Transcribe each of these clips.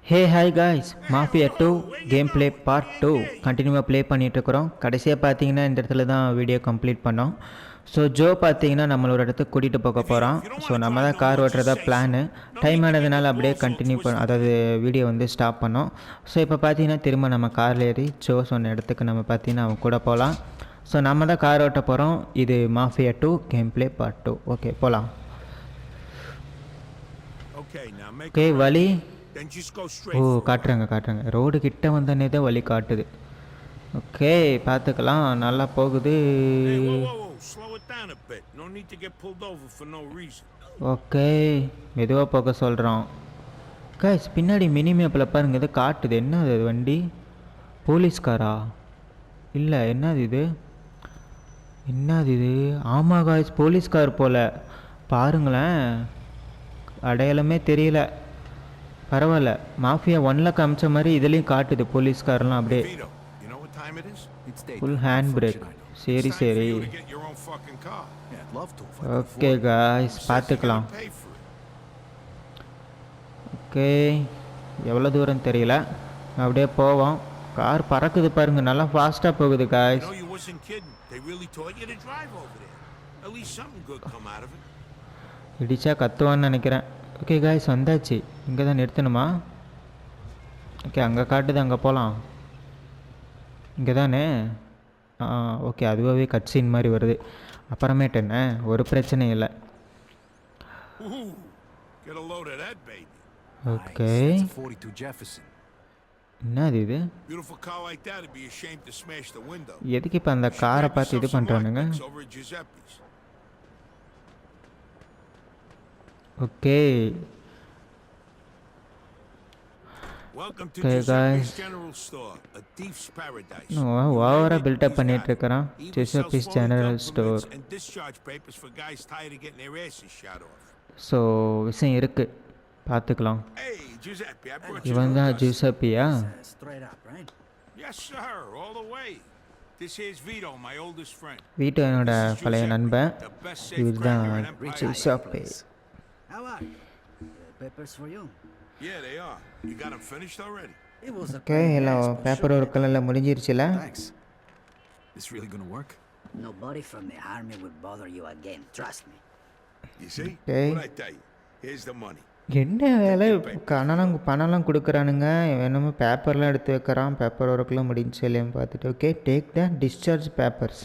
Hey hi guys, mafia 2 game play part 2 கண்டினியூவாக play பண்ணிகிட்ருக்குறோம். கடைசியாக பார்த்தீங்கன்னா இந்த இடத்துல தான் வீடியோ கம்ப்ளீட் பண்ணோம். ஸோ ஜோ பார்த்தீங்கன்னா நம்மள ஒரு இடத்துக்கு கூட்டிகிட்டு போக போகிறோம். ஸோ நம்ம தான் கார் ஓட்டுறதா பிளானு. டைம் ஆனதுனால அப்படியே கண்டினியூ அதாவது வீடியோ வந்து ஸ்டாப் பண்ணோம். ஸோ இப்போ பார்த்தீங்கன்னா திரும்ப நம்ம காரில் ஏறி ஜோ சொன்ன இடத்துக்கு நம்ம பார்த்தீங்கன்னா அவன் கூட போகலாம். ஸோ நம்ம தான் கார் ஓட்ட போகிறோம். இது mafia 2 game play part 2. Okay போகலாம். ஓகே வழி ஓ காட்டுறாங்க ரோடு கிட்ட வந்தனே தான் வழி காட்டுது. ஓகே பார்த்துக்கலாம். நல்லா போகுது. ஓகே மெதுவாக போக சொல்கிறோம். காய்ஸ் பின்னாடி மினி மேப்பில் பாருங்கள் இது காட்டுது. என்னது அது வண்டி? போலீஸ்காரா? இல்லை என்னது இது? ஆமாம் காய்ஸ் போலீஸ்கார் போல். பாருங்களேன் அடையாளமே தெரியல. பரவாயில்ல, மாஃபியா 1ல் காமிச்ச மாதிரி இதுலேயும் காட்டுது போலீஸ்காரெலாம் அப்படியே. Full hand brake. சரி ஓகே காய்ஸ் பார்த்துக்கலாம். ஓகே எவ்வளோ தூரம் தெரியல, அப்படியே போவோம். கார் பறக்குது பாருங்கள், நல்லா ஃபாஸ்ட்டாக போகுது காய்ஸ். இடிச்சா கத்துவான்னு நினைக்கிறேன். ஓகே காய்ஸ் வந்தாச்சு. இங்கே தான் நிறுத்தணுமா? ஓகே அங்கே காட்டுது, அங்கே போகலாம். இங்கே தானே? ஓகே அதுவாகவே கட் சீன் மாதிரி வருது. அப்புறமேட்டு என்ன, ஒரு பிரச்சனையும் இல்லை. ஓகே என்னது இது? எதுக்கு இப்போ அந்த காரை பார்த்து இது பண்ணுறானுங்க? ஓகே ஓவராக பில்டப் பண்ணிட்டு இருக்கிறான். ஜூசப்பிஸ் ஜெனரல் ஸ்டோர். ஸோ விஷயம் இருக்கு, பார்த்துக்கலாம். இவன் தான் ஜூசப்பியா? வீட்டோ என்னோட பழைய நண்பன். இவர் தான் ஜூசப்பி. ஓகே எல்லாம் பேப்பர் ஒர்க்கெல்லாம் முடிஞ்சிருச்சுல. This really going to work? Nobody from the army will bother you again, trust me. You see? What I tell you. Here's the money. என்ன வேலை பணம்லாம் கொடுக்குறானுங்க. வேணுமோ பேப்பர்லாம் எடுத்து வைக்கிறான். பேப்பர் ஒர்க்கெலாம் முடிஞ்சு இல்லையான்னு பார்த்துட்டு. Okay take the discharge papers.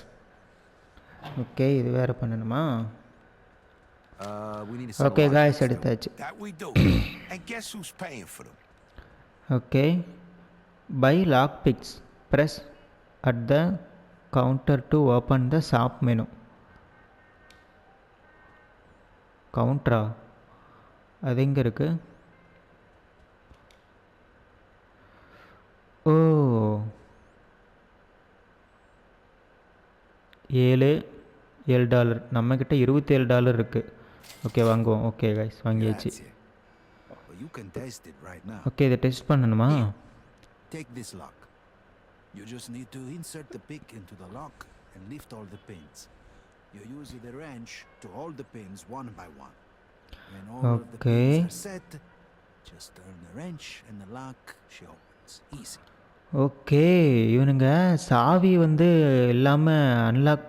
Okay இது வேறு பண்ணணுமா? ஓகே காய்ஸ் எடுத்தாச்சு. Okay buy lock picks, press at the counter to open the shop menu. கவுண்டரா? அது எங்கே இருக்கு? ஓ $7 நம்மக்கிட்ட $27 இருக்குது. ஓகே வாங்குவோம். ஓகே கைஸ் வாங்கியாச்சு. ஓகே இதை டெஸ்ட் பண்ணணுமா? Take this lock. You just need to insert the pick into the lock and lift all the pins. You use the wrench to hold the pins one by one. When all of the pins are set, just turn the wrench and the lock she opens. Easy. Okay இவனுங்க சாவி வந்து இல்லாமல் unlock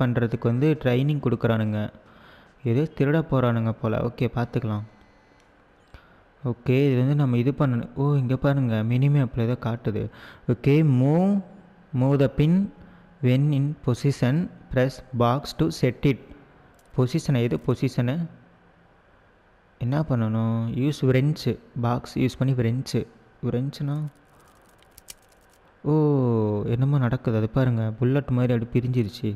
பண்ணுறதுக்கு வந்து training கொடுக்குறானுங்க. எதோ திருட போகிறானுங்க போல். Okay பார்த்துக்கலாம். Okay இது வந்து நம்ம இது பண்ணணும். ஓ இங்கே பாருங்கள் மினிமேப்பில் ஏதோ காட்டுது. Okay move the pin when in position, press box to set it. பொசிஷனை எது பொசிஷனு என்ன பண்ணணும்? யூஸ் விரென்ச்சு. பாக்ஸ் யூஸ் பண்ணி விரென்ச்சுனா ஓ என்னமோ நடக்குது. அது பாருங்கள் புல்லட் மாதிரி அப்படி பிரிஞ்சிருச்சு.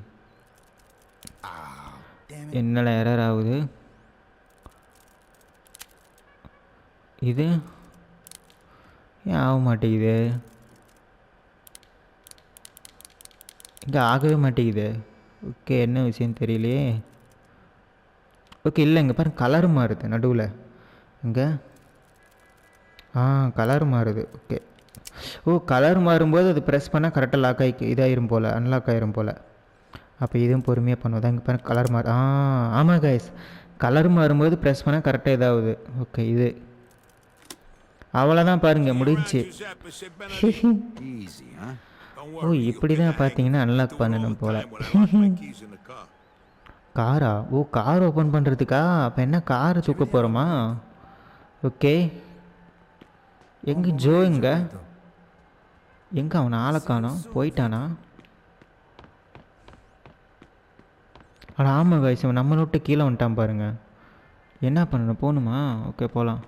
என்னடா எரர் ஆகுது இது? ஏன் ஆக மாட்டேங்குது? இங்கே ஆகவே மாட்டேங்குது. ஓகே என்ன விஷயம் தெரியலையே. ஓகே இல்லை இங்கே பாருங்க கலர் மாறுது நடுவில். இங்கே கலர் மாறுது. ஓகே ஓ கலர் மாறும்போது அது ப்ரெஸ் பண்ணால் கரெக்டாக லாக் ஆகி இதாயிரும் போல், அன்லாக் ஆயிரும் போல். அப்போ இதுவும் பொறுமையாக பண்ணுவோம். இங்கே பாருங்க கலர் மாறு. ஆமாம் கைஸ் கலர் மாறும்போது ப்ரெஸ் பண்ணால் கரெக்டாக இதாகுது. ஓகே இது அவ்வளோதான் பாருங்க முடிஞ்சுச்சு. Giuseppe said Benedict. Easy, huh? Don't O worry, இப்படி you'll get தான் the hang பார்த்தீங்கன்னா of it. Unlock Do it all பண்ணணும் the போல். time when I lock my keys in the car. காரா? ஓ கார் ஓப்பன் பண்ணுறதுக்கா? அப்போ என்ன காரை தூக்க போகிறோமா? ஓகே. எங்கே ஜோ எங்கே? எங்கே அவனை ஆளை காணோம்? போயிட்டானா? ஆனால் ஆமாம் காய்ஸ், அவன் நம்மளை விட்டு கீழே வந்துட்டான் பாருங்க. என்ன பண்ணணும்? போகணுமா? ஓகே போகலாம்.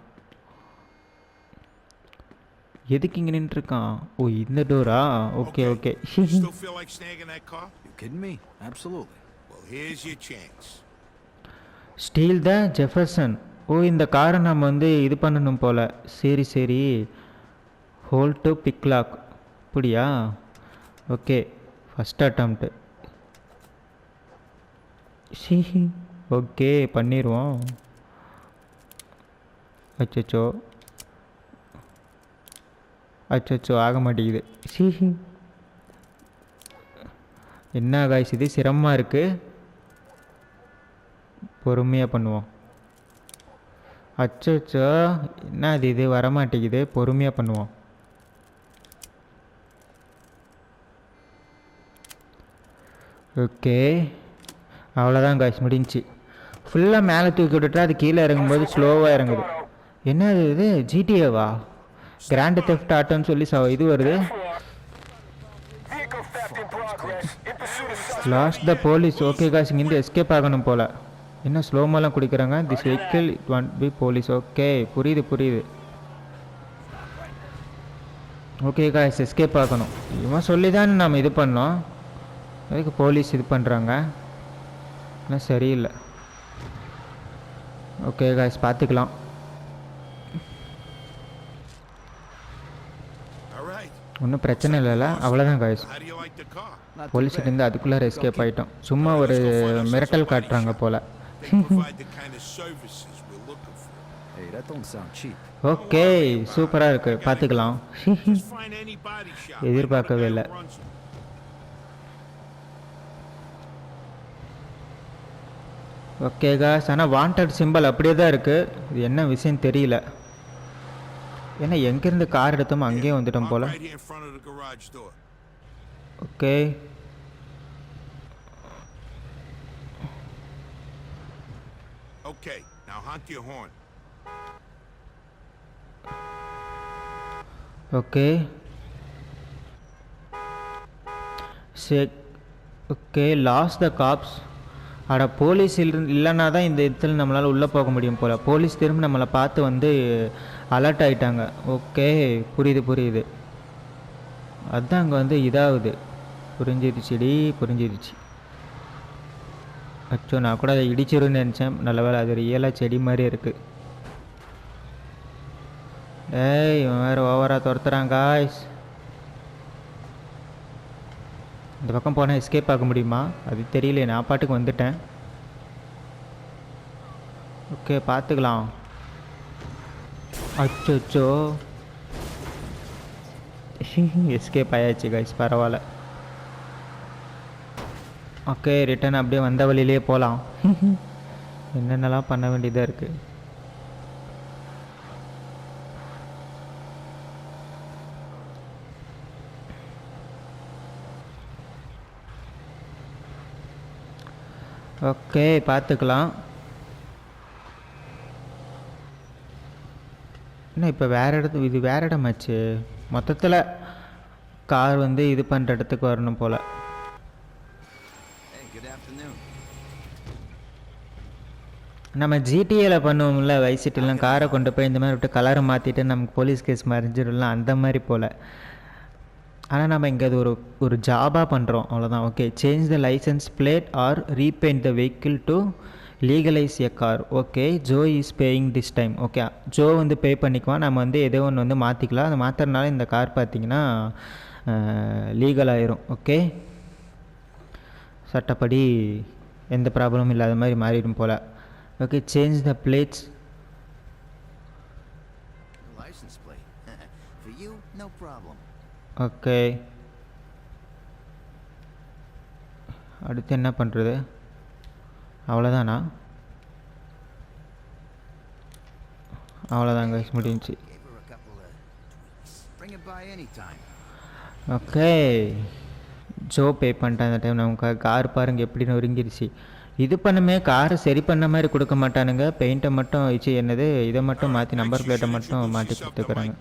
எதுக்கு இங்கே நின்றுருக்கான்? ஓ இந்த Dora? Okay okay. Still feel like snagging that car? You kidding me? Absolutely. Well, here's your chance. Steal the Jefferson. ஓ இந்த காரை நம்ம வந்து இது பண்ணணும் போல். சரி சரி. Hold to pick lock. அப்படியா? Okay first attempt. ஓகே பண்ணிடுவோம். அச்சோ அச்சோ ஆக மாட்டேங்குது. என்ன காய்ஸ் இது சிரமமாக இருக்குது. பொறுமையாக பண்ணுவோம். அச்சோ என்ன இது வரமாட்டேங்குது. பொறுமையாக பண்ணுவோம். ஓகே அவ்வளோதான் காய்ஸ் முடிஞ்சிச்சு. ஃபுல்லாக மேலே தூக்கி விட்டுட்டா அது கீழே இறங்கும்போது ஸ்லோவாக இறங்குது. என்ன இது ஜிடிஏவா? கிராண்ட் தெஃப்ட் ஆட்டோன்னு சொல்லி இது வருது. Lost the police. Okay guys இங்கேருந்து எஸ்கேப் ஆகணும் போல். என்ன ஸ்லோமெல்லாம் குடிக்கிறாங்க. This vehicle it want be police. Okay புரியுது. ஓகே காய்ஸ் எஸ்கேப் ஆகணும். இவன் சொல்லி தான் நம்ம இது பண்ணோம். அதுக்கு போலீஸ் இது பண்ணுறாங்க. ஆனால் சரியில்லை. ஓகே காய்ஸ் பார்த்துக்கலாம். ஒன்றும் பிரச்சனை இல்லைல்ல. அவ்வளோதான் guys. How do you like the car? போலீஸ்கிட்டேருந்து அதுக்குள்ளே எஸ்கேப் ஆகிட்டோம். சும்மா ஒரு மிரட்டல் காட்டுறாங்க போல். They provide the kind of services we're looking for. Hey, that don't sound cheap. Okay சூப்பராக இருக்குது. பார்த்துக்கலாம். Just find any body shop. எதிர்பார்க்கவே இல்லை. ஓகே காய்ஸ் ஆனால் வாண்டட் சிம்பிள் அப்படியே தான் இருக்குது. இது என்ன விஷயம் தெரியல. ஏன்னா எங்கேருந்து கார் எடுத்தோமோ அங்கேயே வந்துட்டோம் போல். Right here in front of the garage door. Okay Okay, now honk your horn. Okay சரி. Okay lost the cops. அட போலீஸ் இல்லைன்னா தான் இந்த இடத்துல நம்மளால் உள்ளே போக முடியும் போல். போலீஸ் திரும்ப நம்மளை பார்த்து வந்து அலர்ட் ஆகிட்டாங்க. ஓகே புரியுது. அதுதான் அங்கே வந்து இதாகுது. புரிஞ்சிருச்சு. அச்சோ நான் கூட அதை இடிச்சிருன்னு நினச்சேன். நல்ல வேலை அது ரியலாக செடி மாதிரி இருக்குது. ஏய் இவன் வேறு ஓவராக துரத்துறான் காய்ஸ். இந்த பக்கம் போனால் எஸ்கேப் ஆக முடியுமா? அது தெரியல. நான் பாட்டுக்கு வந்துட்டேன். ஓகே பார்த்துக்கலாம். அச்சோ எஸ்கேப் ஆயாச்சு காய்ஸ். பரவாயில்ல. ஓகே ரிட்டன் அப்படியே வந்த வழியிலே போகலாம். என்னென்னலாம் பண்ண வேண்டியதாக இருக்குது. ஓகே பார்த்துக்கலாம். என்ன இப்போ இது வேறு இடமாச்சு. மொத்தத்தில் கார் வந்து இது பண்ணுற இடத்துக்கு வரணும் போல். Hey, good afternoon. நம்ம ஜிடிஏல பண்ணுவோம்ல வைஸ் சிட்டிலாம். காரை கொண்டு போய் இந்த மாதிரி விட்டு கலரை மாற்றிட்டு நமக்கு போலீஸ் கேஸ் மறைஞ்சிடலாம் அந்த மாதிரி போல். ஆனால் நம்ம இங்கே அது ஒரு ஜாபாக பண்ணுறோம் அவ்வளோதான். Okay change the license plate or repaint the vehicle to legalize a car. Okay Joe is paying this time. Okay Joe வந்து பே பண்ணிக்குவான். நம்ம வந்து ஏதோ ஒன்று வந்து மாற்றிக்கலாம். அதை மாற்றுறதுனால இந்த கார் பார்த்திங்கன்னா லீகல் ஆயிரும். ஓகே சட்டப்படி எந்த ப்ராப்ளமும் இல்லாத மாதிரி மாறிடும் போல். Okay change the plates. License plate. For you, no problem. Okay அடுத்து என்ன பண்ணுறது? அவ்வளோதானா? அவ்வளோதாங்க முடிஞ்சிச்சு. Gave her a couple Bring it by anytime. Okay, Joe pay பண்ணிட்டேன் அந்த டைம். நமக்கு கார் பாருங்கள் எப்படி நொறுங்கிருச்சு. இது பண்ணுமே காரை சரி பண்ண மாதிரி கொடுக்க மாட்டானுங்க. பெயிண்ட்டை மட்டும் வச்சு என்னது இதை மட்டும் மாற்றி நம்பர் பிளேட்டை மட்டும் மாற்றி கொடுத்துக்கிறாங்க.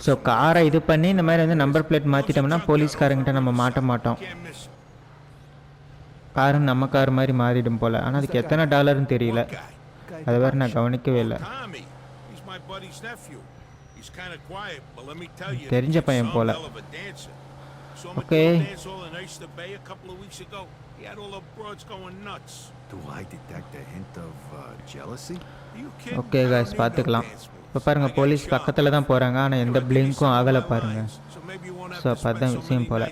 ஸோ காரை இது பண்ணி இந்த மாதிரி வந்து நம்பர் பிளேட் மாற்றிட்டோம்னா போலீஸ்காரங்கிட்ட நம்ம மாட்ட மாட்டோம். காரு நம்ம கார் மாதிரி மாறிடும் போல். ஆனால் அதுக்கு எத்தனை டாலர்னு தெரியல, அதை வேறு நான் கவனிக்கவே இல்லை. தெரிஞ்ச பையன் போல். Okay, Do I detect a hint of jealousy? Okay guys, பார்த்துக்கலாம். இப்போ பாருங்கள் போலீஸ் பக்கத்தில் தான் போகிறாங்க, ஆனால் எந்த பிளிங்க்கும் ஆகலை பாருங்கள். ஸோ அப்போ அதுதான் விஷயம் போல்.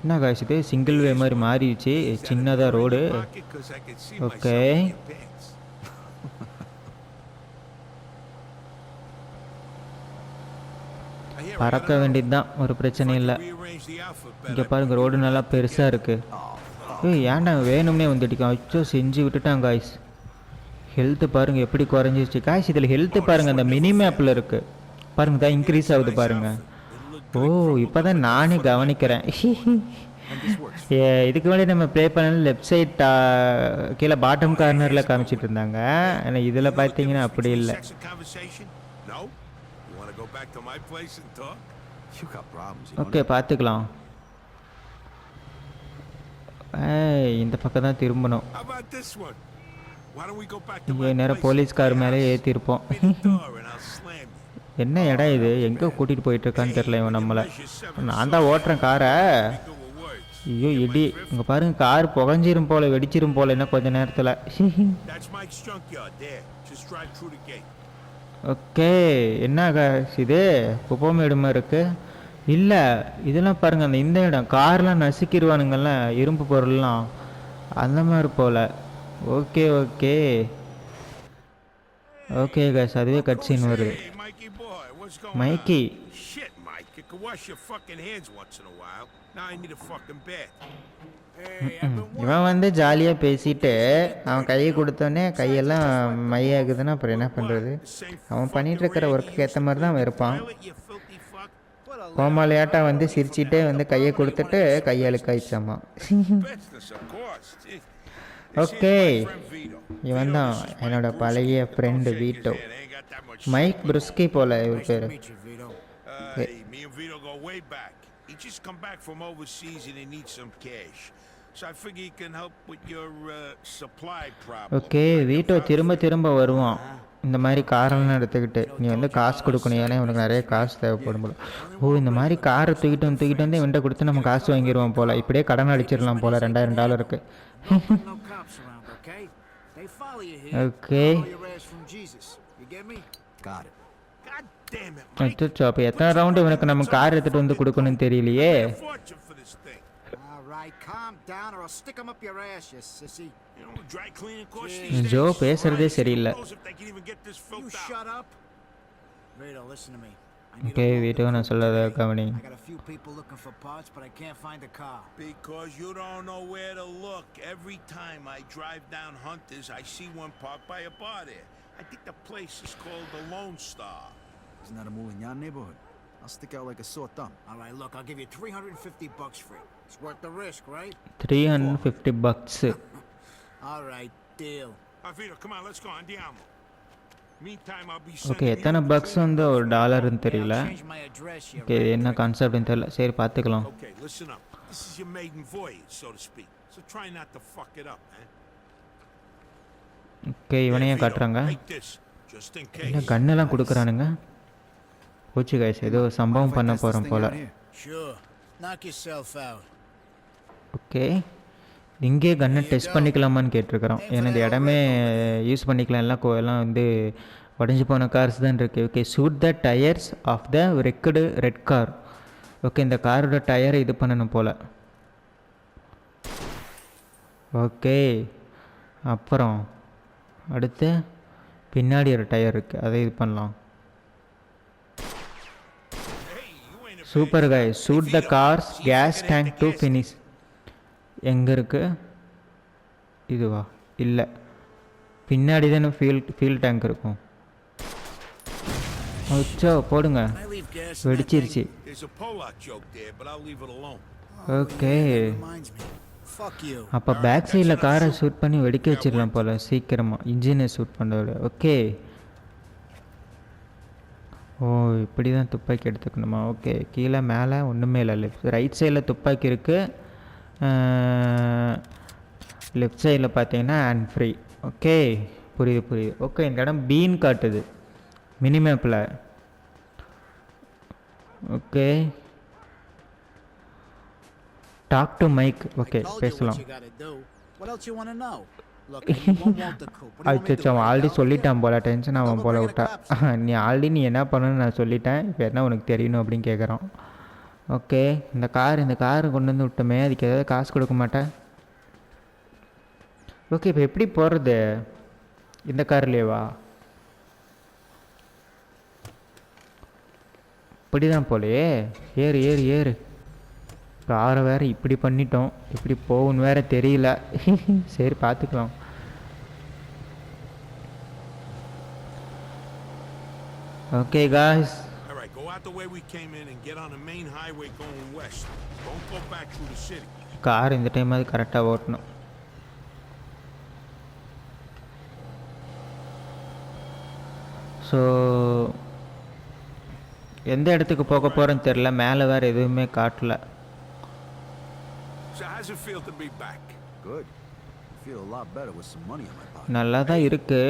என்ன காய்ஸ் இது சிங்கிள் வே மாதிரி மாறிடுச்சு, சின்னதாக ரோடு. ஓகே, பறக்க வேண்டியது தான், ஒரு பிரச்சனை இல்லை. இங்கே பாருங்க ரோடு நல்லா பெருசாக இருக்குது. ஏன்டா வேணும்னே வந்துட்டிக்கான். அச்சோ செஞ்சு விட்டுட்டான் காய்ஸ். ஹெல்த்து பாருங்கள் எப்படி குறைஞ்சிருச்சு காய்ஸ். இதில் ஹெல்த்து பாருங்கள் அந்த மினி மேப்பில் இருக்குது பாருங்கள், தான் இன்க்ரீஸ் ஆகுது பாருங்கள். ஓ, இப்போ தான் நானே கவனிக்கிறேன். இதுக்கு முன்னாடி நம்ம ப்ளே பண்ண லெஃப்ட் சைட் கீழே பாட்டம் கார்னரில் காமிச்சிட்டு இருந்தாங்க. ஆனால் இதில் பார்த்தீங்கன்னா அப்படி இல்லை. ஓகே, பார்த்துக்கலாம். இந்த பக்கம் தான் திரும்பணும். இங்கே நேரம் போலீஸ்கார் மேலே ஏற்றிருப்போம். என்ன இடம் இது, எங்கே கூட்டிகிட்டு போயிட்டுருக்கான்னு தெரில இவன் நம்மளை. நான் தான் ஓட்டுறேன் காரை. ஐயோ இடி, இங்கே பாருங்கள் கார் புகஞ்சிரும் போல், வெடிச்சிரும் போல் இன்னும் கொஞ்சம் நேரத்தில். ஓகே, என்ன இது குப்பமேடுமா இருக்குது? இல்லை, இதெல்லாம் பாருங்கள் அந்த இந்த இடம் கார்லாம் நசுக்கிடுவானுங்கள்ல இரும்பு பொருள்லாம், அந்த மாதிரி போல். ஓகே ஓகே ஓகே காய்ஸ், அதுவே கட்சின்னு வருது. மைக்கி, இவன் வந்து ஜாலியாக பேசிட்டு அவன் கையை கொடுத்தோடனே கையெல்லாம் மையாகுதுன்னா அப்புறம் என்ன பண்ணுறது? அவன் பண்ணிகிட்டு இருக்கிற ஒர்க்குக்கு ஏற்ற மாதிரி தான் அவன் இருப்பான். கோமாளியாட்டா வந்து சிரிச்சிட்டே வந்து கையை கொடுத்துட்டு கையாளுக்கு ஆயிடுச்சாமா. ஓகே, இவன் தான் என்னோட பழைய ஃப்ரெண்டு வீட்டோ, மைக் ப்ருஸ்கி போல இவர் பேர். ஓகே, வீட்டோ திரும்ப திரும்ப வருவான் இந்த மாதிரி காரெல்லாம் எடுத்துக்கிட்டு. நீ வந்து காசு கொடுக்கணும், ஏன்னா இவனுக்கு நிறைய காசு தேவைப்படும் போல. ஓ, இந்த மாதிரி காரை தூக்கிட்டு வந்து இவன்ட்ட கொடுத்து நம்ம காசு வாங்கிடுவோம் போல். இப்படியே கடன் அடிச்சிடலாம் போல் $2000. ஓகே, அச்சோ, அப்போ எத்தனை ரவுண்டு இவனுக்கு நம்ம கார் எடுத்துகிட்டு வந்து கொடுக்கணும்னு தெரியலையே. ஜோ பேசுறதே சரியில்லை. ஓகே, வீட்டுக்கு நான் சொல்லத கவனி. Because you don't know where to look. Every time I drive down Hunters, I see one parked by a bar there. I think the place is called the Lone Star. Isn't that a move in your neighborhood? I'll stick out like a sore thumb. All right, look, I'll give you $350 for it. It's worth the risk, right? $350. All right, deal. Vito, come on, let's go. Andiamo. Meantime, I'll be okay, sending எத்தனை bugs வந்து ஒரு டாலர்னு தெரியல. Change my address here. Okay, என்ன கான்செப்ட்னு தெரியல. சரி, பார்த்துக்கலாம். Okay, listen up. This is your maiden voyage, so to speak. So try not to fuck it up, man. Okay, இவனையும் காட்டுறாங்க. Take this, just in என்ன case. கன்னெல்லாம் கொடுக்குறானுங்க. போச்சு கைஸ், ஏதோ சம்பவம் பண்ண போகிறோம் போல். Sure. Knock yourself out. Okay, இங்கே கன்னை டெஸ்ட் பண்ணிக்கலாமான்னு கேட்டிருக்கிறோம். ஏன்னா இந்த இடமே யூஸ் பண்ணிக்கலாம், எல்லாம் வந்து உடஞ்சி போன கார்ஸ் தான் இருக்குது. Okay, shoot the tyres off the wrecked red car. Okay, இந்த காரோட டயரை இது பண்ணணும் போல். ஓகே, அப்புறம் அடுத்து பின்னாடி ஒரு டயர் இருக்குது, அதை இது பண்ணலாம். Super guy, shoot the car's gas tank to finish. எங்கே இருக்குது? இதுவா? இல்லை, பின்னாடி தானே ஃபியூல் டேங்க் இருக்கும். அச்சோ போடுங்க. Can I leave gas in that thing? வெடிச்சிருச்சு. There's a Polak joke there, but I'll leave it alone. Okay. Yeah, reminds me. Fuck you. அப்போ பேக் சைடில் காரை ஷூட் பண்ணி வெடிக்க வச்சிடலாம் போல் சீக்கிரமாக. இன்ஜினை ஷூட் பண்ணுறது. ஓகே. ஓ இப்படி தான் துப்பாக்கி எடுத்துக்கணுமா? ஓகே. கீழே மேலே ஒன்றுமே இல்லை. ரைட் சைடில் துப்பாக்கி இருக்குது. லெஃப்ட் சைடில் பார்த்தீங்கன்னா ஹேண்ட் ஃப்ரீ. ஓகே புரியுது. ஓகே இந்த இடம் பீன் காட்டுது மினி மேப்பில். Okay talk to Mike. Okay Told you பேசலாம். what you gotta do. What else you wanna know? Look, you won't want the coop. What do you want me to அச்சோ do? அவன் already சொல்லிட்டான் போல. Tension அவன் போல Bring the விட்டா. நீ already நீ என்ன பண்ணணும்னு நான் சொல்லிட்டேன். இப்போ என்ன உனக்கு தெரியணும் அப்படின்னு கேட்குறான். ஓகே இந்த கார் கொண்டு வந்து விட்டோமே, அதுக்கு ஏதாவது காசு கொடுக்க மாட்டேன். ஓகே இப்போ எப்படி போகிறது? இந்த கார்லேவா? இப்படி தான் போலையே. ஏறு. காரை வேறு இப்படி பண்ணிட்டோம். இப்படி போகுன்னு வேறு தெரியல. சரி பார்த்துக்கலாம். Okay guys. All right, go out the way we came in and get on the main highway going west. Don't go back through the city. Car இந்த டைம் அது கரெக்டாக ஓட்டணும். ஸோ எந்த இடத்துக்கு போக போகிறேன்னு தெரில. மேலே வேறு எதுவுமே காட்டல. So how's it feel to be back? Good. I feel a lot better with some money in my pocket. நல்லா தான் இருக்கு.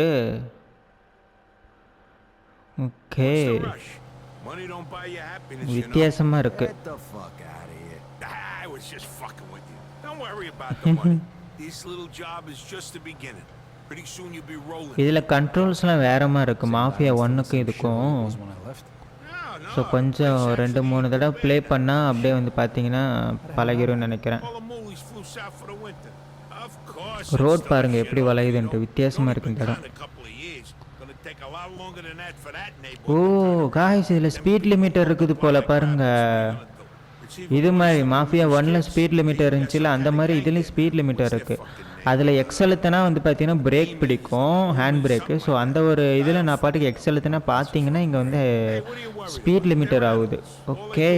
Okay What's the rush? Money don't buy you happiness, you know. வித்தியாசமாக இருக்குது. Get the fuck out of here. I was just fucking with you. Don't worry about the money. This little job is just the beginning. Pretty soon you'll be rolling. இதில் கண்ட்ரோல்ஸ்லாம் வேற மாதிரி இருக்குது. Mafia 1க்கும் இதுக்கும். When I left. So கொஞ்சம் 2-3 தடவை play பண்ணால் அப்படியே வந்து பார்த்தீங்கன்னா பழகிரும்னு நினைக்கிறேன். Polomoolies flew south for the winter. Of course. Road பாருங்கள் எப்படி வளையுதுன்ட்டு. வித்தியாசமாக இருக்கு இந்த இடம். ஓ காய்ஸ் இதில் ஸ்பீட் லிமிட்டர் இருக்குது போல் பாருங்கள். இது மாதிரி மாஃபியா 1ல் ஸ்பீட் லிமிட்டர் இருந்துச்சுல, அந்த மாதிரி இதுலேயும் ஸ்பீட் லிமிட்டர் இருக்குது. அதில் எக்ஸலுத்துனா வந்து பார்த்தீங்கன்னா பிரேக் பிடிக்கும், ஹேண்ட் பிரேக்கு. ஸோ அந்த ஒரு இதில் நான் பாட்டுக்கு எக்ஸலுத்துனா பார்த்தீங்கன்னா இங்கே வந்து ஸ்பீட் லிமிட்டர் ஆகுது. ஓகே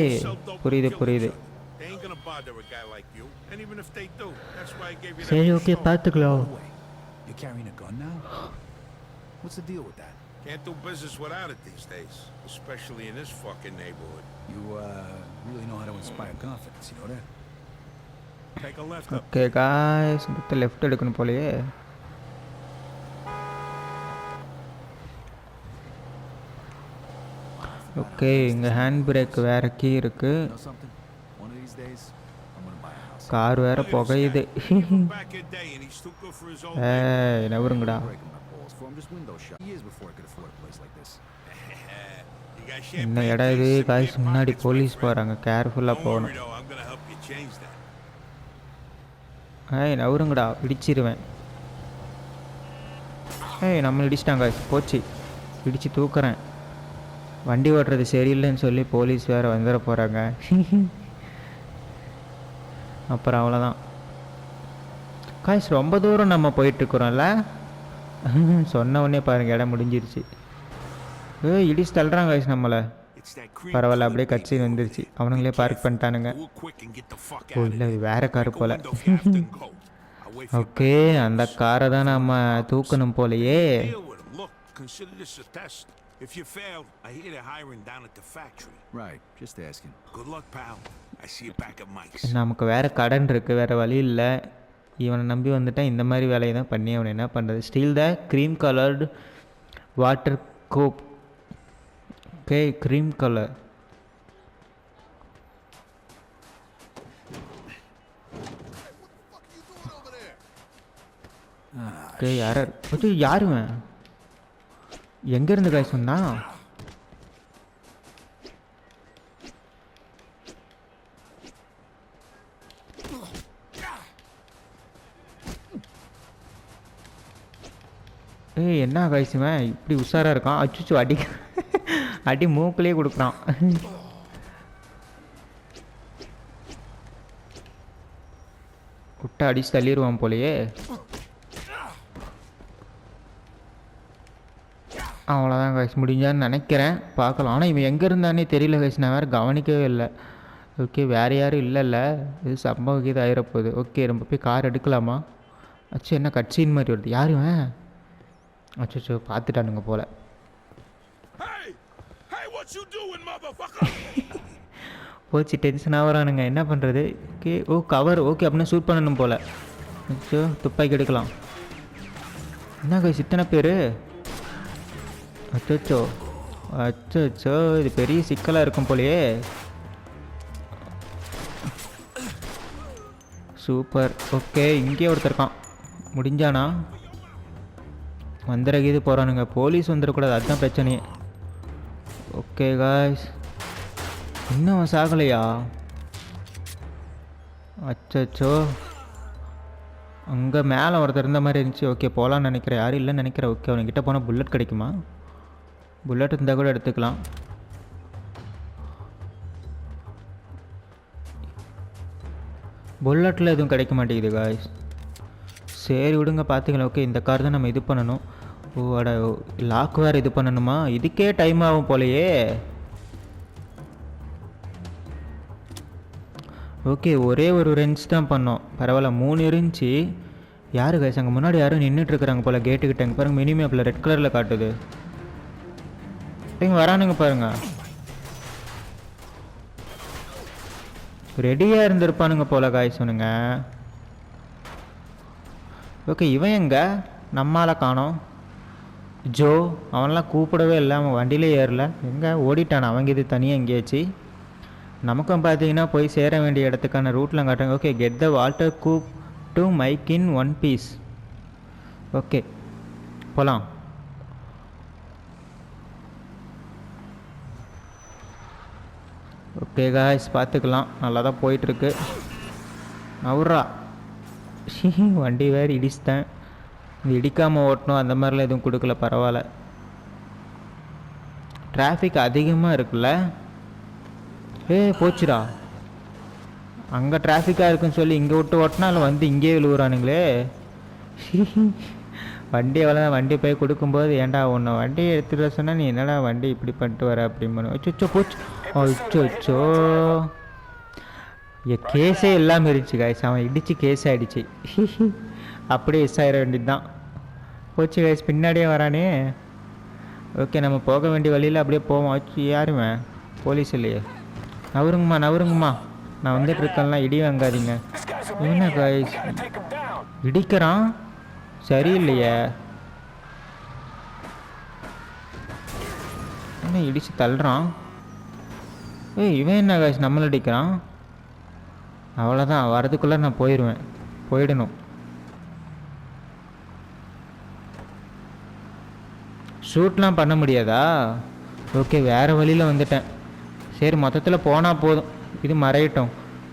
புரியுது. சரி ஓகே பார்த்துக்கலாம். You're carrying a gun now? What's the deal with that? Can't do business without it these days, especially in this fucking neighborhood. You really know how to inspire confidence, you know that? Take a left up. Okay guys அடுத்து left எடுக்கணும் போலயே. Okay இங்கே hand brake வேறு key இருக்குது. You know something? One of these days, I'm gonna buy a house. Car வேறு புகையுது. Back in day and he's too good for his old நவருங்கடா. Breaking my balls for him, just window shop. Years before I could afford a place like this. You got என்ன champagne இடம் இது sitting in guys? your முன்னாடி pockets, my police friend. போகிறாங்க, கேர்ஃபுல்லாக Don't worry போகணும். though, I'm gonna help you change that. நவருங்கடா இடிச்சிருவேன். நம்மளை இடிச்சிட்டாங்க போச்சு. இடித்து தூக்குறேன். வண்டி ஓட்டுறது சரியில்லைன்னு சொல்லி போலீஸ் வேறு வந்துட போகிறாங்க. அப்புறம் அவ்வளோதான் காய்ஸ். ரொம்ப தூரம் நம்ம போயிட்டுருக்குறோம்ல. சொன்ன உடனே பாருங்கள் இடம் முடிஞ்சிருச்சு. இடிச்சு தள்ளுறாங்க காய்ஸ் நம்மளை. It's that creep பரவாயில்ல killer அப்படியே thing. கட்சி வந்துருச்சு. அவனுங்களே பார்க் பண்ணிட்டானுங்க. Do it quick and get the fuck ஓ out of இல்லை there. இது வேறு காரு Go போல். window if you have to go. I'll wait for you okay அந்த காரை தான் நம்ம தூக்கணும் போலையே. Deal with him. Look, consider this a test. If you fail, I hear they're hiring down at the factory. Right, just asking. Good luck, pal. I see you back at Mike's. நமக்கு வேறு கடன் இருக்குது, வேறு வழி இல்லை. இவனை நம்பி வந்துட்டான். இந்த மாதிரி வேலையை தான் பண்ணி அவனை என்ன பண்ணுறது. Steal the cream coloured water cop. Okay cream colour. Okay யாருவன் எங்கேருந்து காய் சொன்னா? என்ன காய்ச்சுவன் இப்படி உஷாராக இருக்கான்? அச்சுச்சு அடி மூக்கிலே கொடுக்குறான். விட்டா அடிச்சு தள்ளிடுவான் போலையே. அவ்வளோதான் கைஸ், முடிஞ்சான்னு நினைக்கிறேன். பார்க்கலாம். ஆனால் இவன் எங்கே இருந்தானே தெரியல கைஸ், நான் வேறு கவனிக்கவே இல்லை. ஓகே, வேறு யாரும் இல்லைல்ல, இது சம்பவம் இது ஆயிரப்போகுது. ஓகே, நம்ம போய் கார் எடுக்கலாமா? அச்சு, என்ன கட்சின் மாதிரி வருது, யாருவேன்? அச்சோ, பார்த்துட்டானுங்க போல். போச்சு, டென்ஷன் ஆகிறானுங்க, என்ன பண்ணுறது? ஓகே, ஓ கவர், ஓகே அப்படின்னா ஷூட் பண்ணணும் போல். அச்சோ, துப்பாக்கி எடுக்கலாம். என்ன கைஸ் இத்தனை பேர்? அச்சோ அச்சோ, இது பெரிய சிக்கலாக இருக்கும் போலையே. சூப்பர். ஓகே, இங்கேயே ஒருத்தர் இருக்கான். முடிஞ்சானா? வந்துடுறது போகிறானுங்க, போலீஸ் வந்துடக்கூடாது, அதுதான் பிரச்சனையே. ஓகே காய்ஸ், இன்னும் அவன் சாகலையா? அச்சோ, அங்கே மேலே ஒருத்தர் இருந்த மாதிரி இருந்துச்சு. ஓகே, போகலான்னு நினைக்கிறேன், யாரும் இல்லைன்னு நினைக்கிறேன். ஓகே, அவனுக்கிட்ட போனால் புல்லட் கிடைக்குமா? புல்லட் இருந்தால் கூட எடுத்துக்கலாம். புல்லட்டில் எதுவும் கிடைக்க மாட்டேங்குது காய்ஸ். சரி விடுங்க, பார்த்துக்கலாம். ஓகே, இந்த கார் தான் நம்ம இது பண்ணணும். ஓ அட, லாக் வேறு இது பண்ணணுமா? இதுக்கே டைம் ஆகும் போலையே. ஓகே, ஒரே ஒரு ரெஞ்ச் தான் பண்ணோம், பரவாயில்ல. 3 இருந்துச்சு. யார் கைஸ் அங்கே முன்னாடி யாரும் நின்றுட்டுருக்குறாங்க போல் கேட்டுக்கிட்ட. எங்கே பாருங்கள், மினி மேப்பில் ரெட் கலரில் காட்டுது. இங்கே வரானுங்க பாருங்க, ரெடியாக இருந்திருப்பானுங்க போல காய்ஸ் சொன்னுங்க. ஓகே, இவன் எங்கே? நம்மால காணோம். ஜோ, அவன்லாம் கூப்பிடவே இல்லை, அவன் வண்டியிலே ஏறல. எங்கே ஓடிட்டான் அவங்க? இது தனியாக எங்கேயாச்சு. நமக்கும் பார்த்தீங்கன்னா போய் சேர வேண்டிய இடத்துக்கான ரூட்லாம் காட்டுறாங்க. Okay, get the water cup to Mike in 1 piece. Okay, போகலாம். ஓகே காய்ஸ், பார்த்துக்கலாம். நல்லா தான் போயிட்டுருக்கு. நவுறா வண்டி வேறு இடிச்சிட்டேன். இது இடிக்காமல் ஓட்டணும், அந்த மாதிரிலாம் எதுவும் கொடுக்கல, பரவாயில்ல. டிராஃபிக் அதிகமாக இருக்குல்ல. போச்சுடா, அங்கே டிராஃபிக்காக இருக்குன்னு சொல்லி இங்கே விட்டு ஓட்டினா இல்லை வந்து இங்கேயே விழுவுறானுங்களே. வண்டி எவ்வளோதான், வண்டி போய் கொடுக்கும்போது ஏன்டா உன்னை வண்டியை எடுத்துகிட்டு சொன்னால் நீ என்னடா வண்டி இப்படி பண்ணிட்டு வர அப்படின்னு. அச்சோ போச்சு. அச்சோ, கேஸே இல்லாமல் இருந்துச்சு காய்ஸ். அவன் இடித்து கேஸ் ஆகிடுச்சு. அப்படியே எஸ் ஆகிட வேண்டியது தான். போச்சு காய்ஸ், பின்னாடியே வரானே. ஓகே, நம்ம போக வேண்டிய வழியில் அப்படியே போவோம். வச்சு யாருமே போலீஸ் இல்லையே. நவருங்கம்மா, நான் வந்துட்டு இருக்கேன்லாம், இடி வாங்காதீங்க. என்ன காய்ஸ் இடிக்கிறான், சரியில்லையே. என்ன இடித்து தள்ளுறான்? இவன் என்ன காய்ஸ் நம்மளை அடிக்கிறான்? அவ்வளோதான், வரதுக்குள்ளே நான் போயிடணும். ஷூட்லாம் பண்ண முடியாதா? ஓகே, வேறு வழியில் வந்துட்டேன். சரி, மொத்தத்தில் போனால் போதும், இது மறையட்டும்.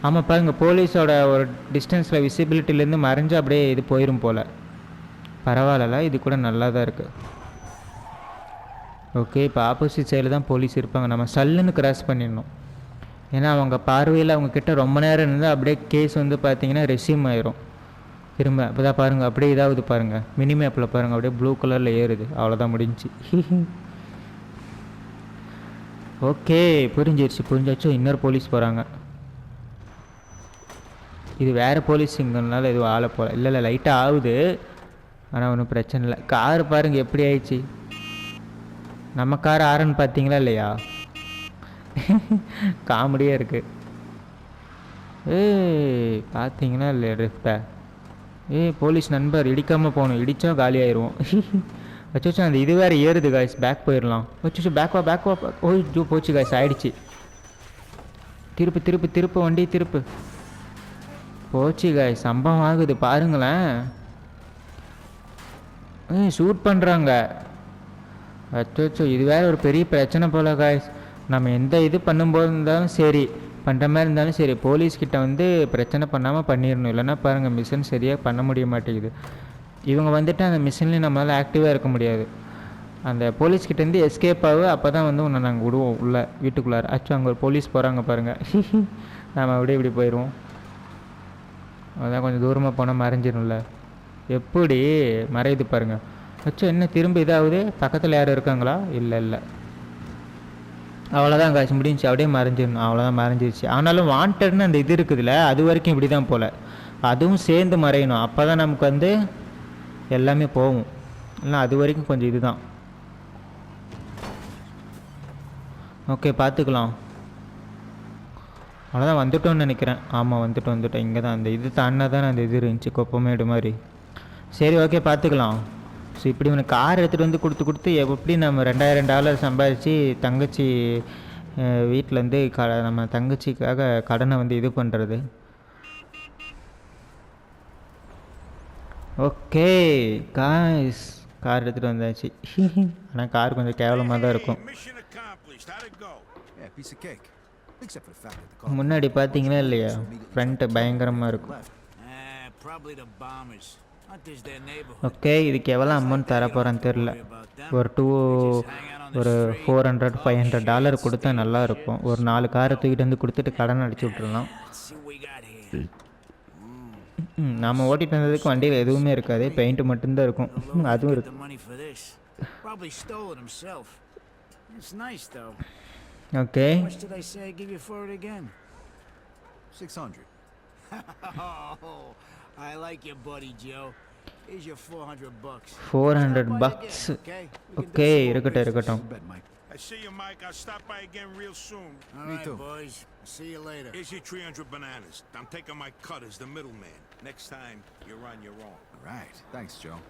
ஆமாம் பாருங்க, போலீஸோட ஒரு டிஸ்டன்ஸில் விசிபிலிட்டிலேருந்து மறைஞ்சு அப்படியே இது போயிடும் போல். பரவாயில்ல, இது கூட நல்லா தான் இருக்குது. ஓகே, இப்போ ஆப்போசிட் சைடில் தான் போலீஸ் இருப்பாங்க. நம்ம சல்லுன்னு கிராஸ் பண்ணிடணும். ஏன்னா அவங்க பார்வையில் அவங்கக்கிட்ட ரொம்ப நேரம் இருந்தால் அப்படியே கேஸ் வந்து பார்த்திங்கன்னா ரெஸ்யூம் ஆயிரும் திரும்ப. அப்போ தான் பாருங்கள், அப்படியே இதாவது பாருங்கள், மினி மேப்பில் பாருங்கள், அப்படியே ப்ளூ கலரில் ஏறுது. அவ்வளோதான், முடிஞ்சு. ஓகே, புரிஞ்சாச்சும். இன்னொரு போலீஸ் போகிறாங்க. இது வேறு போலீஸுங்கனால எதுவும் ஆளை போகல. இல்லை லைட்டாக ஆகுது, ஆனால் ஒன்றும் பிரச்சனை இல்லை. கார் பாருங்கள் எப்படி ஆயிடுச்சு. நம்ம கார் ஆரன்னு பார்த்தீங்களா இல்லையா? காமெடியாக இருக்குது. பார்த்தீங்களா இல்லையா ட்ரிஃப்டை? போலீஸ் நண்பர், இடிக்காமல் போகணும், இடித்தா காலி ஆயிடுவோம். வச்சு அந்த இது வேறு ஏறுது காய்ஸ், பேக் போயிடலாம். வச்சு பேக் வா. ஜூ போச்சு காய்ஸ், ஆயிடுச்சு. திருப்பு வண்டி திருப்பு. போச்சு காய்ஸ், சம்பவம் ஆகுது பாருங்களேன். ஷூட் பண்ணுறாங்க. அச்சோ, இது வேறு ஒரு பெரிய பிரச்சனை போல் காய்ஸ். நம்ம எந்த இது பண்ணும்போது இருந்தாலும் சரி, பண்ணுற மாதிரி இருந்தாலும் சரி, போலீஸ்கிட்ட வந்து பிரச்சனை பண்ணாமல் பண்ணிடணும். இல்லைன்னா பாருங்கள், மிஷன் சரியாக பண்ண முடிய மாட்டேங்குது. இவங்க வந்துட்டு அந்த மிஷன்லேயும் நம்மளால் ஆக்டிவாக இருக்க முடியாது. அந்த போலீஸ்கிட்டேருந்து எஸ்கேப் ஆகும், அப்போ தான் வந்து உன்னை நாங்கள் விடுவோம் உள்ளே வீட்டுக்குள்ளார. அச்சோ, அங்கே ஒரு போலீஸ் போகிறாங்க பாருங்கள். நம்ம அப்படியே இப்படி போயிடுவோம். அதான் கொஞ்சம் தூரமாக போனால் மறைஞ்சிடும்ல. எப்படி மறையுது பாருங்கள். வச்சு என்ன திரும்ப இதாகுது? பக்கத்தில் யாரும் இருக்காங்களா? இல்லை இல்லை, அவ்வளோதான் காய்ச்சி முடிஞ்சிச்சு. அப்படியே மறைஞ்சிடணும், அவ்வளோதான் மறைஞ்சிருச்சு. ஆனாலும் வாண்டட்னு அந்த இது இருக்குதுல்ல, அது வரைக்கும் இப்படி தான் போல், அதுவும் சேர்ந்து மறையணும். அப்போ தான் நமக்கு வந்து எல்லாமே போகும். இல்லை அது வரைக்கும் கொஞ்சம் இதுதான். ஓகே பார்த்துக்கலாம். அவ்வளோதான், வந்துட்டோன்னு நினைக்கிறேன். ஆமாம் வந்துட்டோம். இங்கே தான் அந்த இது தாண்டினா தானே அந்த இது இருந்துச்சு, கொப்பமேடு மாதிரி. சரி ஓகே பார்த்துக்கலாம். ஸோ இப்படி உனக்கு கார் எடுத்துகிட்டு வந்து கொடுத்து எப்படி நம்ம $2000 சம்பாதிச்சு தங்கச்சி வீட்டிலேருந்து நம்ம தங்கச்சிக்காக கடனை வந்து இது பண்ணுறது. ஓகே காய்ஸ், கார் எடுத்துகிட்டு வந்தாச்சு. ஆனால் கார் கொஞ்சம் கேவலமாக தான் இருக்கும். Mission accomplished. How'd it go? Yeah, piece of cake. Except for the fact that the car முன்னாடி பார்த்தீங்களா இல்லையா, ஃப்ரண்ட்டு பயங்கரமாக இருக்கும். Probably the bombers. Not this their neighborhood. Okay, இதுக்கு எவ்வளோ அமௌண்ட் தர போகிறேன்னு தெரில. ஒரு $400-500 கொடுத்தா நல்லாயிருக்கும். ஒரு 4 காரை தூக்கிட்டு வந்து கொடுத்துட்டு கடன் அடிச்சு விட்ருலாம். Let's see what we got here. நாம் ஓட்டிகிட்டு வந்ததுக்கு வண்டியில் எதுவுமே இருக்காது, பெயிண்ட்டு மட்டும்தான் இருக்கும். அதுவும் The இருக்கு. money for this. Probably stole it himself. It's nice though. Okay, How much did I say I give you for it again? 600. Oh, I like your buddy, Joe. Here's your $400. $400. Okay இருக்கட்டும். Bet, Mike. I see you, Mike. I'll stop by again real soon. All Me right, too. boys. See you later. Here's your 300 bananas. I'm taking my cut as the middleman. Next time, you're on your own. All right. Thanks, Joe.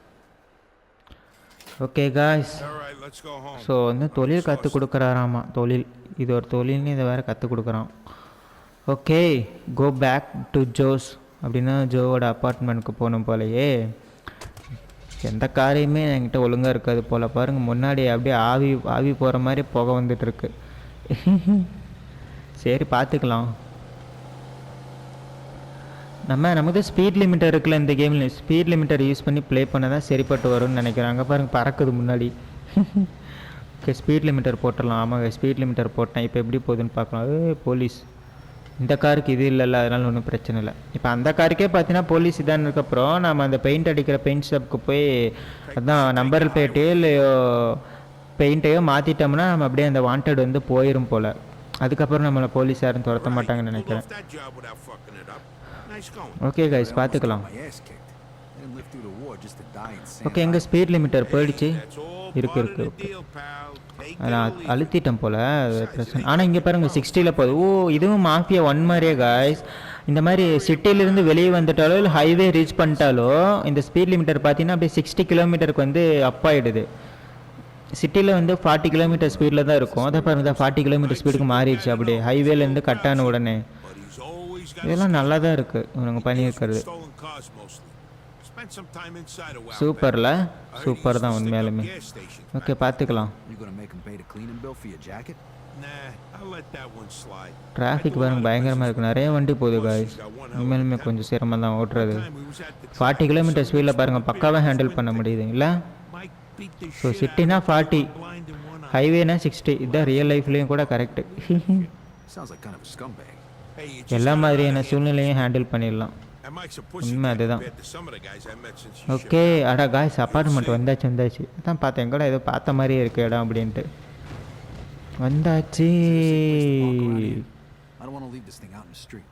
Okay guys, All right, let's go home. So வந்து தொழில் கற்றுக் கொடுக்குறாராமா. தொழில், இது ஒரு தொழில்னு இதை வேறு கற்றுக் கொடுக்குறான். Okay, go back to Joe's. அப்படின்னா ஜோவோட அப்பார்ட்மெண்ட்டுக்கு போகணும் போலையே. எந்த காரையுமே என்கிட்ட ஒழுங்காக இருக்காது போல். பாருங்கள், முன்னாடி அப்படியே ஆவி போகிற மாதிரி புகை வந்துட்டுருக்கு. சரி பார்த்துக்கலாம். நமக்கு ஸ்பீட் லிமிட்டர் இருக்குல்ல இந்த கேமில், ஸ்பீட் லிமிட்டர் யூஸ் பண்ணி ப்ளே பண்ண தான் சரிப்பட்டு வரும்னு நினைக்கிறேன். அங்கே பாருங்கள் பறக்குது முன்னாடி. ஓகே ஸ்பீட் லிமிட்டர் போட்டுடலாம். ஆமாங்க ஸ்பீட் லிமிட்டர் போட்டேன். இப்போ எப்படி போகுதுன்னு பார்க்கலாம். போலீஸ், இந்த காருக்கு இது இல்லைல்ல, அதனால் ஒன்றும் பிரச்சனை இல்லை. இப்போ அந்த காருக்கே பார்த்தீங்கன்னா போலீஸ் இதானதுக்கப்புறம் நம்ம அந்த பெயிண்ட் அடிக்கிற பெயிண்ட் ஷாப்புக்கு போய் அதான் நம்பர் பிளேட்டையோ இல்லையோ பெயிண்ட்டையோ மாற்றிட்டோம்னா நம்ம அப்படியே அந்த வாண்டட் வந்து போயிடும் போல். அதுக்கப்புறம் நம்மளை போலீஸ் யாரும் துரத்த மாட்டாங்கன்னு நினைக்கிறேன். Pulled off that job without fucking it up. Nice going. Okay guys பார்த்துக்கலாம். My ass kicked. I didn't live through the war just to die in sand. Okay எங்கள் ஸ்பீட் லிமிட்டர் போயிடுச்சு. That's all இருக்கு part of the okay, deal, pal. Take it or நான் leave it. அழுத்திட்டேன் போல், அது பிரச்சனை. ஆனால் இங்கே பாருங்கள் 60 போகுது. ஓ இதுவும் மாஃபியா 1 மாதிரியே காய்ஸ். இந்த மாதிரி சிட்டியிலேருந்து வெளியே வந்துட்டாலோ இல்லை ஹைவே ரீச் பண்ணிட்டாலோ இந்த ஸ்பீட் லிமிட்டர் பார்த்தீங்கன்னா அப்படியே 60 கிலோமீட்டருக்கு வந்து அப் ஆகிடுது. சிட்டியில் வந்து 40 கிலோமீட்டர் ஸ்பீடில் தான் இருக்கும். அதை பாருங்கள் 40 கிலோமீட்டர் ஸ்பீடுக்கு மாறிடுச்சு அப்படியே ஹைவேலேருந்து கட்டான உடனே. But he's always got இதெல்லாம் நல்லா தான் இருக்குது இவங்க பண்ணியிருக்கிறது. stolen cars mostly. Spent some time inside a while. சூப்பரில் back. I heard he super used to தான் stick up உண்மையாலுமே. gas stations ஓகே back பார்த்துக்கலாம். You gonna make him pay the cleaning bill for your jacket? then. Nah, I'll let that one slide. Traffic பாருங்க பயங்கரமாக இருக்குது, நிறைய வண்டி போகுது guys. உண்மையிலுமே கொஞ்சம் சிரமம் தான் ஓட்டுறது. Time we was at the 40 kilometre ஸ்பீடில் பாருங்கள் பக்காவாக ஹேண்டில் பண்ண முடியுது இல்லை. Mike beat the so shit சிட்டினா out 40, of him, blind in one eye. ஹைவேனா 60. இதுதான் ரியல் லைஃப்லேயும் கூட correct. Sounds like kind of a scumbag. Hey, you just எல்லா got மாதிரியான out of hand. சூழ்நிலையும் ஹேண்டில் பண்ணிடலாம். And Mike's a pussy உண்மை cat அதுதான். compared to some of the guys I met since you okay shipped out. அடா guys apartment வந்தாச்சு. அதான் பார்த்தேன் எங்கடா ஏதோ பார்த்த மாதிரியே இருக்குது இடம் அப்படின்ட்டு. வந்தாச்சு. I don't want to leave this thing out in the street.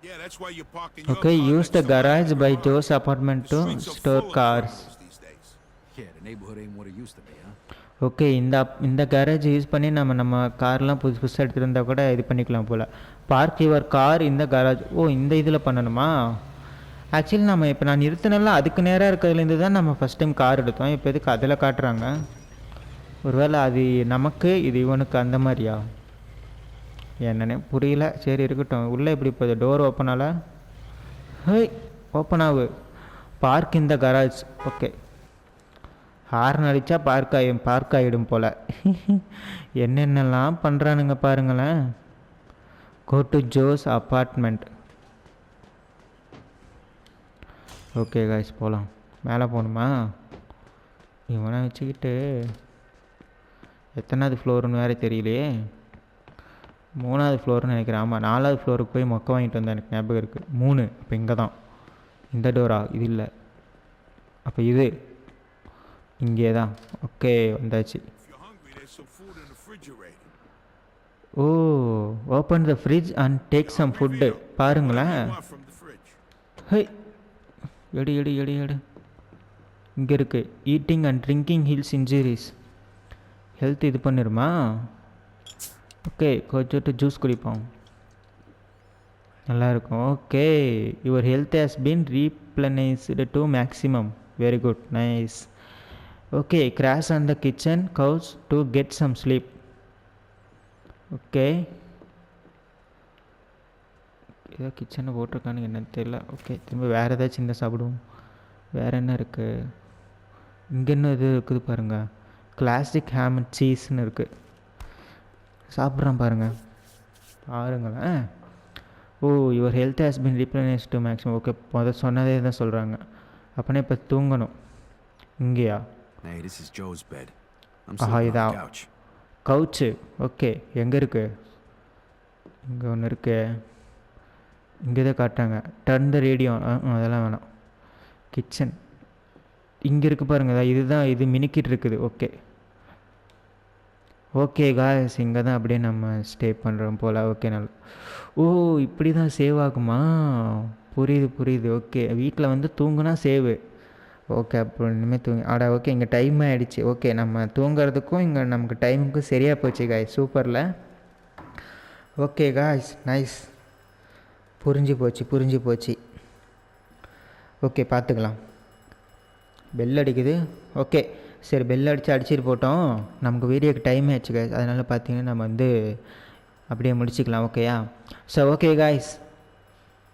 Yeah, that's why you're parking your okay car use next the to garage mine. By Joe's apartment The to streets are store full of cars. criminals these days. Yeah, the neighborhood ain't what it used to be, huh? Okay இந்த garage use பண்ணி நம்ம கார்லாம் புதுசாக எடுத்துகிட்டு இருந்தால் கூட இது பண்ணிக்கலாம் போல். பார்க் யுவர் கார் இந்த கராஜ். ஓ இந்த இதில் பண்ணணுமா? ஆக்சுவலி நம்ம இப்போ நான் நிறுத்தினல அதுக்கு நேராக இருக்கிறதுலேருந்து தான் நம்ம ஃபஸ்ட் டைம் கார் எடுத்தோம். இப்போ எதுக்கு அதில் காட்டுறாங்க? ஒருவேளை அது நமக்கு இது இவனுக்கு அந்த மாதிரியா என்னன்னே புரியல. சரி இருக்கட்டும். உள்ளே எப்படி போகுது? டோர் ஓப்பனால ஹேய் ஓப்பன் ஆகு. பார்க் இந்த கராஜ். ஓகே ஹார்ன் அடித்தா பார்க் ஆகிடும் போல். என்னென்னலாம் பண்ணுறானுங்க பாருங்களேன். Go to Joe's apartment. Okay guys போகலாம். மேலே போகணுமா? இவனை வச்சுக்கிட்டு எத்தனாவது ஃப்ளோருன்னு வேறு தெரியலையே. 3வது ஃப்ளோர்னு நினைக்கிறேன். ஆமாம் 4வது ஃப்ளோருக்கு போய் மொக்க வாங்கிட்டு வந்தேன், எனக்கு ஞாபகம் இருக்குது. 3 இப்போ இங்கே தான். இந்த டோரா? இது இல்லை. அப்போ இது இங்கே தான். ஓகே, வந்தாச்சு. If you're hungry, there's some food in the refrigerator. ஓ, open the fridge and take some food. What do பாருங்களேன். you want from the fridge? ஹை, எடு எடு எடு எடு. இங்கே இருக்குது, eating and drinking heals injuries. Health இது பண்ணிருமா? ஓகே, கொஞ்சோட்டு ஜூஸ் குடிப்போம், நல்லாயிருக்கும். Okay, your health has been replenished to maximum. Very good, nice. Okay, crash on the kitchen couch to get some sleep. Okay, ஏதோ கிச்சனை போட்டிருக்கானு என்னன்னு தெரியல. ஓகே, திரும்ப வேறு ஏதாச்சும் இந்த சாப்பிடுவோம். வேறு என்ன இருக்குது? இங்கே என்ன இது இருக்குது பாருங்கள், கிளாசிக் ஹேம் அண்ட் சீஸ்ன்னு இருக்குது. சாப்பிட்றான் பாருங்கள், பாருங்களேன். ஓ, your health has been replenished to maximum. Okay, முதல் சொன்னதே தான் சொல்கிறாங்க. அப்போனா இப்போ தூங்கணும். இங்கேயா? Hey, this is Joe's bed. I'm Aha, sleeping on the இதா. couch. கவுச்சு. ஓகே, எங்கே இருக்குது? இங்கே ஒன்று இருக்கு, இங்கே தான் காட்டுறாங்க. Turn the radio. அதெல்லாம் வேணாம். கிச்சன் இங்கே இருக்குது பாருங்கள், இதுதான், இது மினிக்கிட்டு இருக்குது. ஓகே ஓகே காய்ஸ், இங்கே தான் அப்படியே நம்ம ஸ்டே பண்ணுறோம் போல். ஓகே, நல்லா. ஓ, இப்படி தான் சேவ் ஆகுமா? புரியுது புரியுது. ஓகே, வீட்டில் வந்து தூங்குனா சேவு. ஓகே, அப்புறம் இனிமேல் ஆடா. ஓகே, இங்கே டைம் ஆகிடுச்சு. ஓகே, நம்ம தூங்குறதுக்கும் இங்கே நமக்கு டைமுக்கும் சரியாக போச்சு காய்ஸ். சூப்பரில். Okay guys, nice. புரிஞ்சு போச்சு. ஓகே, பார்த்துக்கலாம். பெல் அடிக்குது. ஓகே, சரி, பெல் அடிச்சுட்டு போட்டோம். நமக்கு வீடியோக்கு டைம் ஆயிடுச்சு காய்ஸ். அதனால் பார்த்தீங்கன்னா நம்ம வந்து அப்படியே முடிச்சுக்கலாம். ஓகேயா? ஸோ ஓகே காய்ஸ்,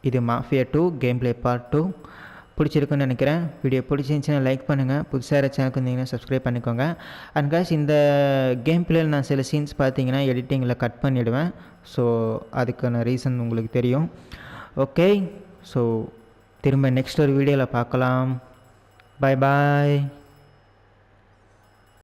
இது மாஃபியா 2 கேம் ப்ளே பார்ட் 2 பிடிச்சிருக்குன்னு நினைக்கிறேன். வீடியோ பிடிச்சிருந்துச்சின்னா லைக் பண்ணுங்கள். புதுசாக சேனலுக்கு வந்தீங்கன்னா சப்ஸ்கிரைப் பண்ணிக்கோங்க. அண்ட் காய்ஸ், இந்த கேம் பிளேயில் நான் சில சீன்ஸ் பார்த்தீங்கன்னா எடிட்டிங்கில் கட் பண்ணிவிடுவேன். ஸோ அதுக்கான ரீசன் உங்களுக்கு தெரியும். ஓகே, ஸோ திரும்ப நெக்ஸ்ட் ஒரு வீடியோவில் பார்க்கலாம். பாய் பாய்.